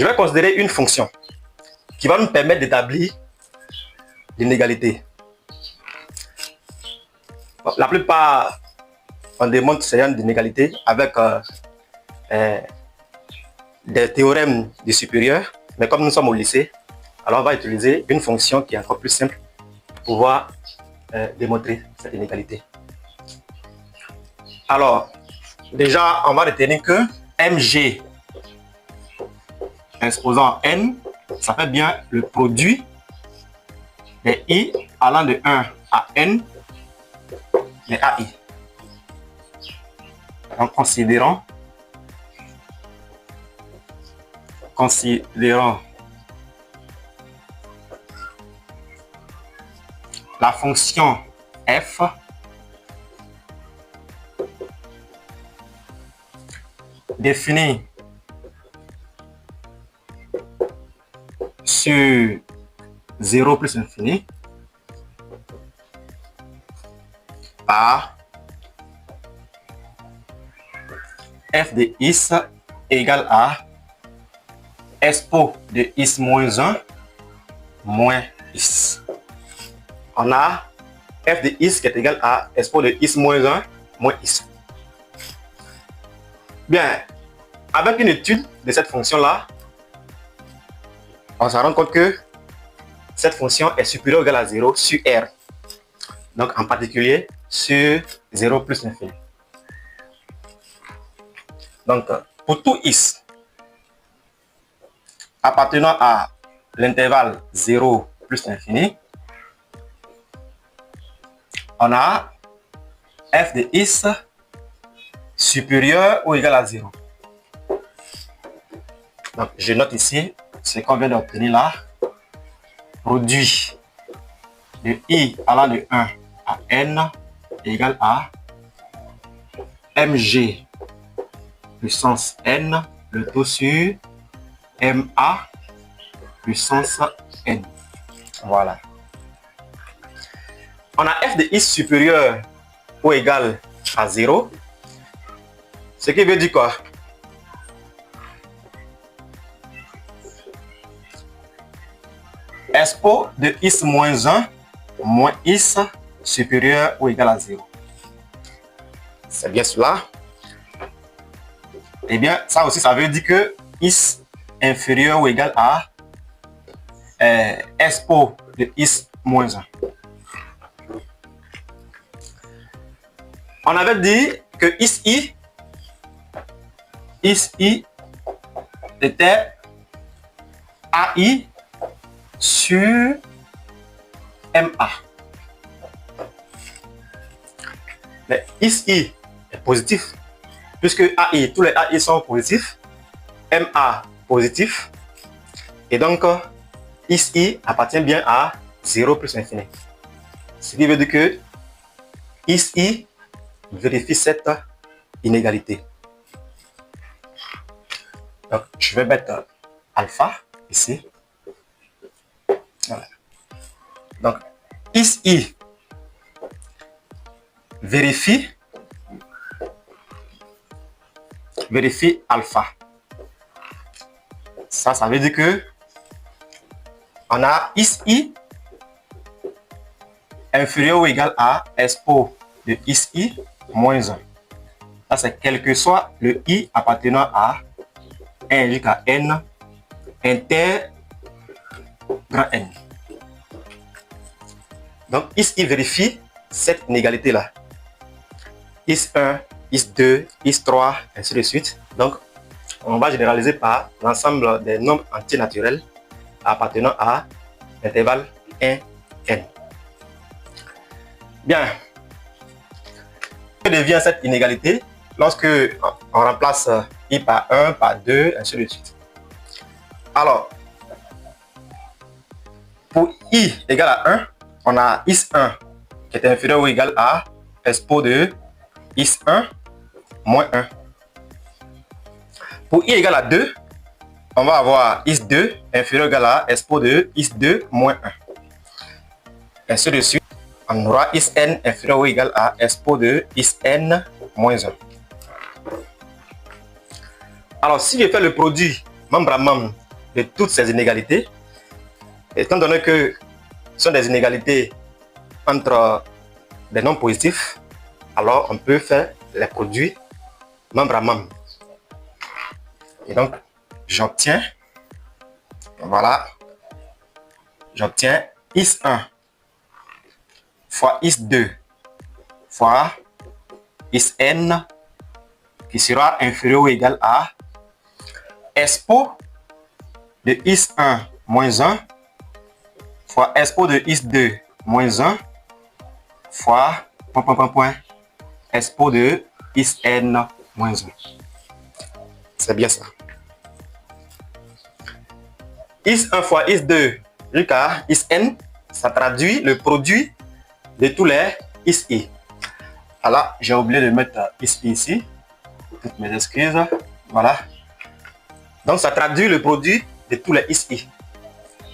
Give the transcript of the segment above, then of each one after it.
je vais considérer une fonction qui va nous permettre d'établir l'inégalité. La plupart, on démontre ce genre d'inégalité avec des théorèmes de supérieur, mais comme nous sommes au lycée, alors on va utiliser une fonction qui est encore plus simple pour pouvoir démontrer cette inégalité. Alors, déjà, on va retenir que mg exposant n, ça fait bien le produit des i allant de 1 à n, les AI. Donc, considérons la fonction f définie sur 0 plus infini par f de is égale à expo de is moins 1 moins is. On a f de is qui est égal à expo de is moins 1 moins is. Bien, avec une étude de cette fonction-là, on se rend compte que cette fonction est supérieure ou égale à 0 sur R. Donc, en particulier, sur 0 plus l'infini. Donc, pour tout is appartenant à l'intervalle 0 plus l'infini, on a f de is supérieur ou égal à 0. Donc, je note ici ce qu'on vient d'obtenir là. Produit de i allant de 1 à n égale à mg puissance n, le tout sur ma puissance n. Voilà. On a f de is supérieur ou égal à 0. Ce qui veut dire quoi? Expo de is moins 1 moins is supérieur ou égal à 0. C'est bien cela. Eh bien, ça aussi, ça veut dire que is inférieur ou égal à expo de is moins 1. On avait dit que is i était AI sur MA. Mais is-i est positif, puisque AI, tous les AI sont positifs, MA positif, et donc is-i appartient bien à 0 plus infini. Ce qui veut dire que is-i vérifie cette inégalité. Donc, je vais mettre alpha ici. Voilà. Donc, is-i vérifie alpha. Ça veut dire que on a is-i inférieur ou égal à expo de is-i moins 1. Ça, c'est quel que soit le i appartenant à 1 jusqu'à n inter grand N. Donc, is-i vérifie cette inégalité-là. Is1, is2, is3, ainsi de suite. Donc, on va généraliser par l'ensemble des nombres entiers naturels appartenant à l'intervalle 1, n. Bien. Que devient cette inégalité lorsque on remplace i par 1, par 2, ainsi de suite? Alors, pour i égale à 1, on a is1 qui est inférieur ou égal à expo de is1 moins 1. Pour i égale à 2, on va avoir is2 inférieur ou égal à expo de is2 moins 1. Ainsi de suite, on aura isn inférieur ou égal à expo de isn moins 1. Alors, si je fais le produit membre à membre de toutes ces inégalités, étant donné que ce sont des inégalités entre des nombres positifs, alors on peut faire les produits membre à membre. Et donc, j'obtiens, voilà, j'obtiens is1 fois is2 fois isn qui sera inférieur ou égal à expo de is1 moins 1 fois expo de is2 moins 1 fois expo de isn moins 1. C'est bien ça. Is1 fois is2 jusqu'à isn, ça traduit le produit de tous les is-i. Alors, j'ai oublié de mettre is-i ici. Toutes mes excuses. Voilà. Donc, ça traduit le produit de tous les is-i.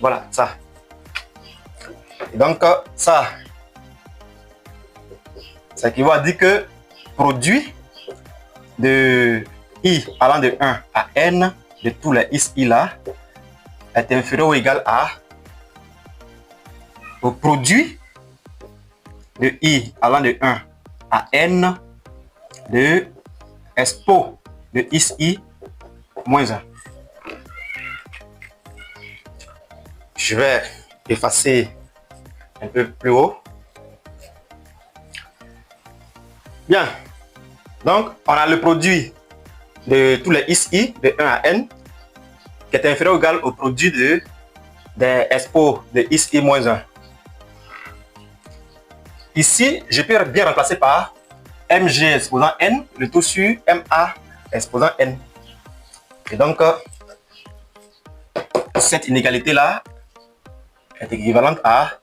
Voilà, ça. Et donc, ça équivaut à dire que produit de i allant de 1 à n de tous les is-i là est inférieur ou égal à au produit de i allant de 1 à n de expo de is-i moins 1. Je vais effacer un peu plus haut. Bien. Donc, on a le produit de tous les is-i de 1 à n qui est inférieur ou égal au produit des expo de is-i moins 1. Ici, je peux bien remplacer par mg exposant n, le tout sur ma exposant n. Et donc, cette inégalité-là est équivalente à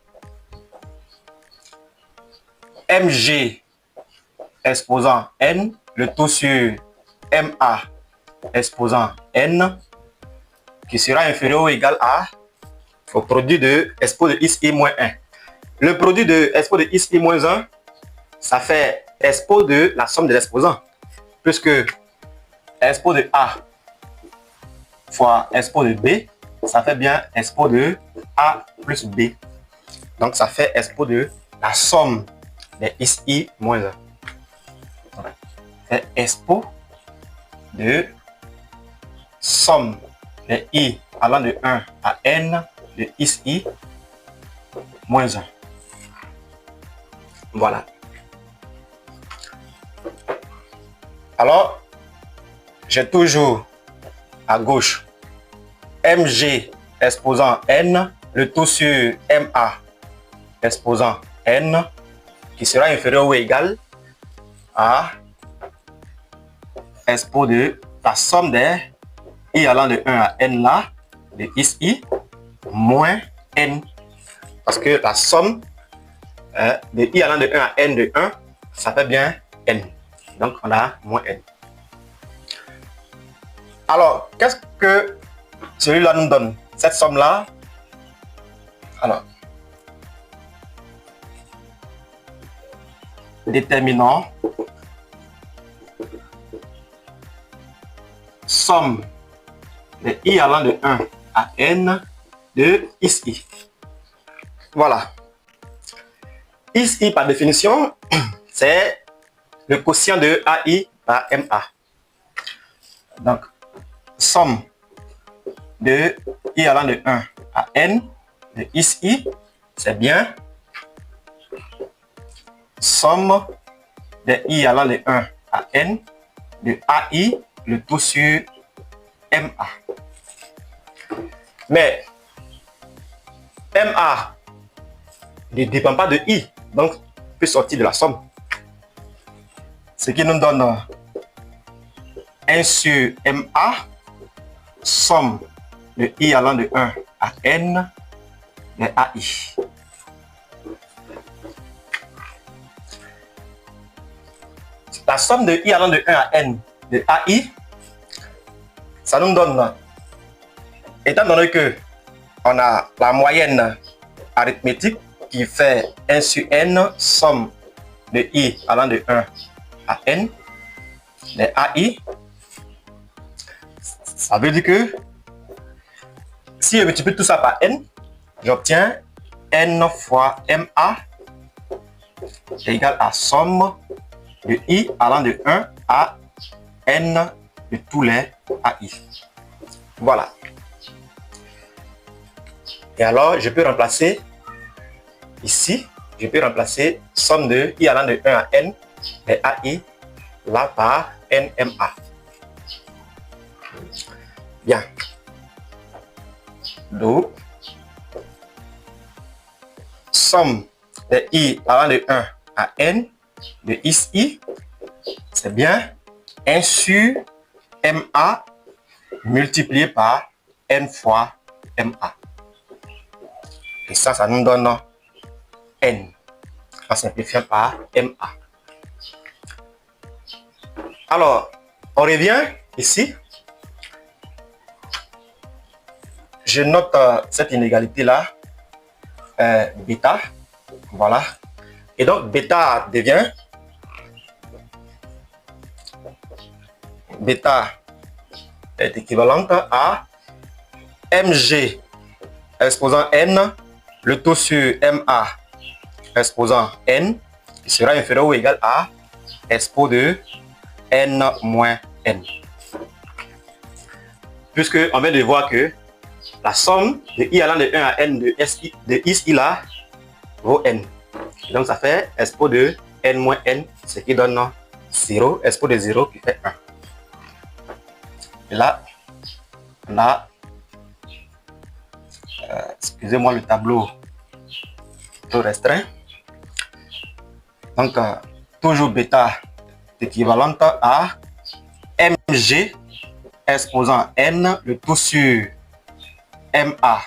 mg exposant n, le tout sur ma exposant n, qui sera inférieur ou égal à au produit de expo de is-i moins 1. Le produit de expo de is-i moins 1, ça fait expo de la somme des exposants, puisque expo de a fois expo de b, ça fait bien expo de a plus b. Donc, ça fait expo de la somme des is-i moins 1. C'est expo de somme des i allant de 1 à n de is-i moins 1. Voilà. Alors, j'ai toujours à gauche mg exposant n, le tout sur ma exposant n, qui sera inférieur ou égal à expo de la somme des i allant de 1 à n là, de is-i moins n. Parce que la somme de i allant de 1 à n de 1, ça fait bien n. Donc, on a moins n. Alors, qu'est-ce que celui-là nous donne? Cette somme-là, alors, déterminant somme de i allant de 1 à n de is-i. Voilà. Is-i, par définition, c'est le quotient de AI par MA. Donc, somme de i allant de 1 à n de is-i, c'est bien somme de i allant de 1 à n de AI, le tout sur MA. Mais MA ne dépend pas de i, donc peut sortir de la somme. Ce qui nous donne 1 sur MA, somme de i allant de 1 à n de AI. La somme de i allant de 1 à n de AI, ça nous donne, étant donné que on a la moyenne arithmétique qui fait 1 sur n, somme de i allant de 1 à n de AI, ça veut dire que Si je multiplie tout ça par n, j'obtiens n fois MA égale à somme de I allant de 1 à n de tous les AI. Voilà. Et alors, je peux remplacer ici, je peux remplacer somme de I allant de 1 à n des AI là par NMA. Bien. Donc, somme de I allant de 1 à n de ici, c'est bien 1 sur MA multiplié par n fois MA. Et ça nous donne n en simplifiant par MA. Alors, on revient ici. Je note cette inégalité-là, bêta. Voilà. Et donc, bêta devient bêta est équivalente à mg exposant n, le taux sur ma exposant n, qui sera inférieur ou égal à expo de n moins n. Puisque on vient de voir que la somme de i allant de 1 à n de ici là vaut n. Donc ça fait expo de n moins n, ce qui donne 0, expo de 0 qui fait 1. Et là, on a, excusez-moi le tableau trop restreint. Donc, toujours bêta est équivalente à mg exposant n, le tout sur ma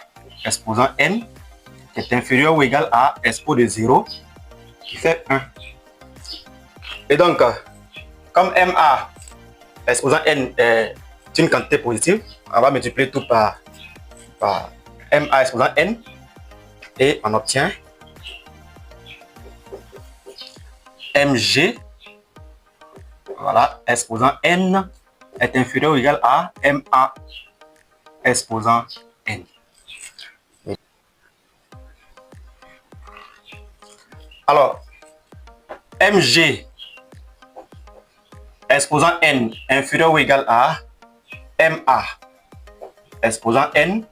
exposant n, qui est inférieur ou égal à expo de 0, qui fait 1. Et donc, comme ma exposant n est une quantité positive, on va multiplier tout par ma exposant n et on obtient mg, voilà, exposant n est inférieur ou égal à ma exposant n. Alors, mg exposant n inférieur ou égal à ma exposant n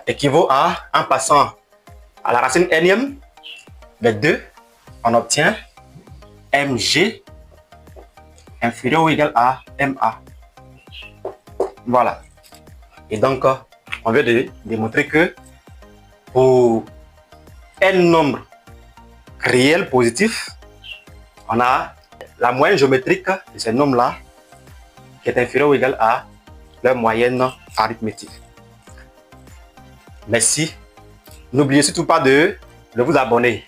équivaut à, en passant à la racine nème de 2, on obtient mg inférieur ou égal à ma. Voilà. Et donc, on vient de démontrer que pour n nombre réel positif, on a la moyenne géométrique de ces nombres-là qui est inférieure ou égale à leur moyenne arithmétique. Merci. N'oubliez surtout pas de vous abonner.